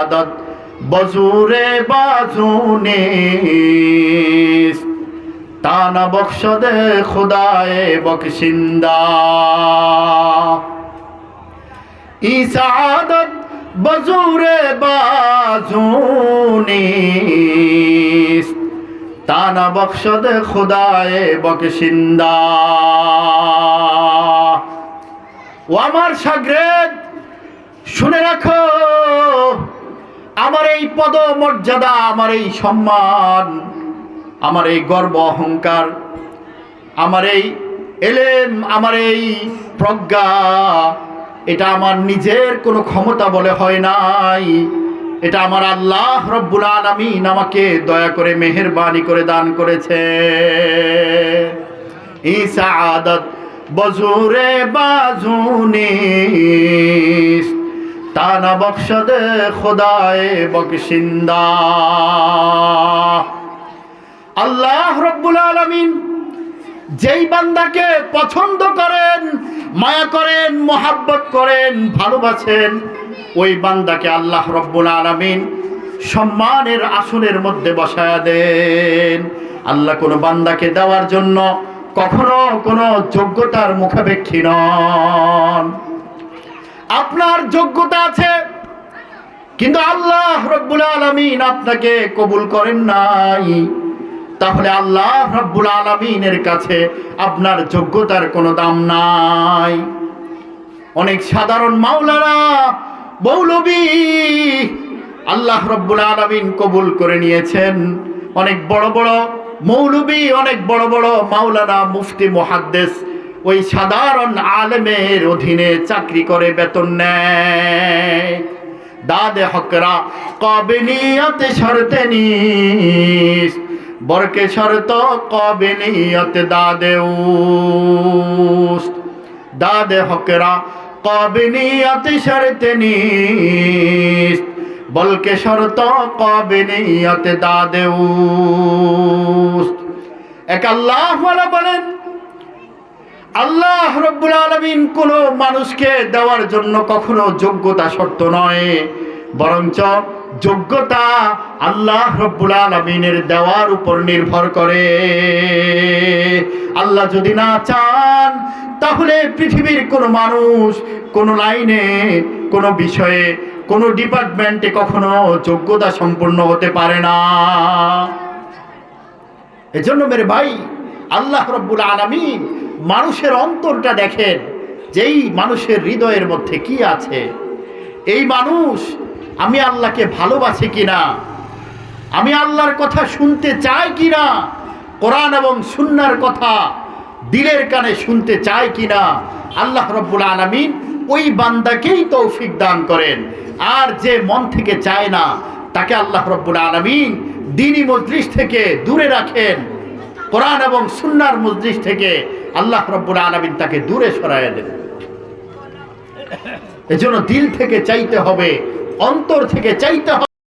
बजूरे बाजूने ताना बख्श दे खुदाए बख्शिंदा ई सआदत बजूरे बाजूने ताना बख्श दे खुदाए बख्शिंदा। ও আমার শাগরেদ, শুনে রাখো, আমার এই পদ মর্যাদা, আমার এই সম্মান, আমার এই গর্ব অহংকার, আমার এই এলেম, আমার এই প্রজ্ঞা, এটা আমার নিজের কোনো ক্ষমতা বলে হয় নাই। এটা আমার আল্লাহ রব্বুল আলামিন আমাকে দয়া করে মেহেরবানি করে দান করেছে। ই সাআদত বজুরে বাজুনে ताना बख्श दे खुदाए बख्शिंदा। আল্লাহ রব্বুল আলামিন যেই বান্দাকে পছন্দ করেন, মায়া করেন, মোহাব্বত করেন, ভালোবাসেন, ওই বান্দাকে আল্লাহ রব্বুল আলামিন সম্মানের আসনের মধ্যে বসায়া দেন। আল্লাহ কোনো বান্দাকে দেওয়ার জন্য কখনো কোনো যোগ্যতার মুখাপেক্ষী নন। আপনার যোগ্যতা আছে, কিন্তু আল্লাহ রব্বুল আলামিন আপনাকে কবুল করেন নাই, তাহলে আল্লাহ রব্বুল আলামিনের কাছে আপনার যোগ্যতার কোনো দাম নাই। অনেক সাধারণ মাওলানা মৌলবী আল্লাহ রব্বুল আলামিন কবুল করে নিয়েছেন। অনেক বড় বড় মৌলবী, অনেক বড় বড় মাওলানা, মুফতি, মুহাদ্দিস ওই সাধারণ আলেমের অধীনে চাকরি করে বেতন নেয়। দাদে হকরা কাবিলিয়ত শর্তে নিস, বরকে শর্ত কাবিলিয়ত দাদে উস। দাদে হকরা কাবিলিয়ত শর্তে নিস, বলকে শর্ত কাবিলিয়ত দাদে উস। এক আল্লাহ ওয়ালা বলেন, আল্লাহ রব্বুল আলামিন কোনো মানুষকে দেওয়ার জন্য কখনো যোগ্যতা শর্ত নয়, বরঞ্চ যোগ্যতা আল্লাহ রব্বুল আলামিনের দেওয়ার উপর নির্ভর করে। আল্লাহ যদি না চান, তাহলে পৃথিবীর কোনো মানুষ কোনো লাইনে, কোনো বিষয়ে, কোনো ডিপার্টমেন্টে কখনো যোগ্যতা সম্পন্ন হতে পারে না। এজন্য মেরে ভাই, আল্লাহ রব্বুল আলামিন মানুষের অন্তরটা দেখেন, যেই মানুষের হৃদয়ের মধ্যে কি আছে। এই মানুষ আমি আল্লাহকে ভালোবাসি কিনা, আমি আল্লাহর কথা শুনতে চাই কিনা, কোরআন এবং সুন্নাহর কথা দিলের কানে শুনতে চাই কিনা, আল্লাহ রব্বুল আলামিন ওই বান্দাকেই তৌফিক দান করেন। আর যে মন থেকে চায় না, তাকে আল্লাহ রব্বুল আলামিন দ্বীনি মজলিস থেকে দূরে রাখেন। কোরআন এবং সুন্নাহর মজলিস থেকে আল্লাহ রব্বুল আলামিন তাকে দূরে সরাইয়া দেন। এজন্য দিল থেকে চাইতে হবে, অন্তর থেকে চাইতে হবে।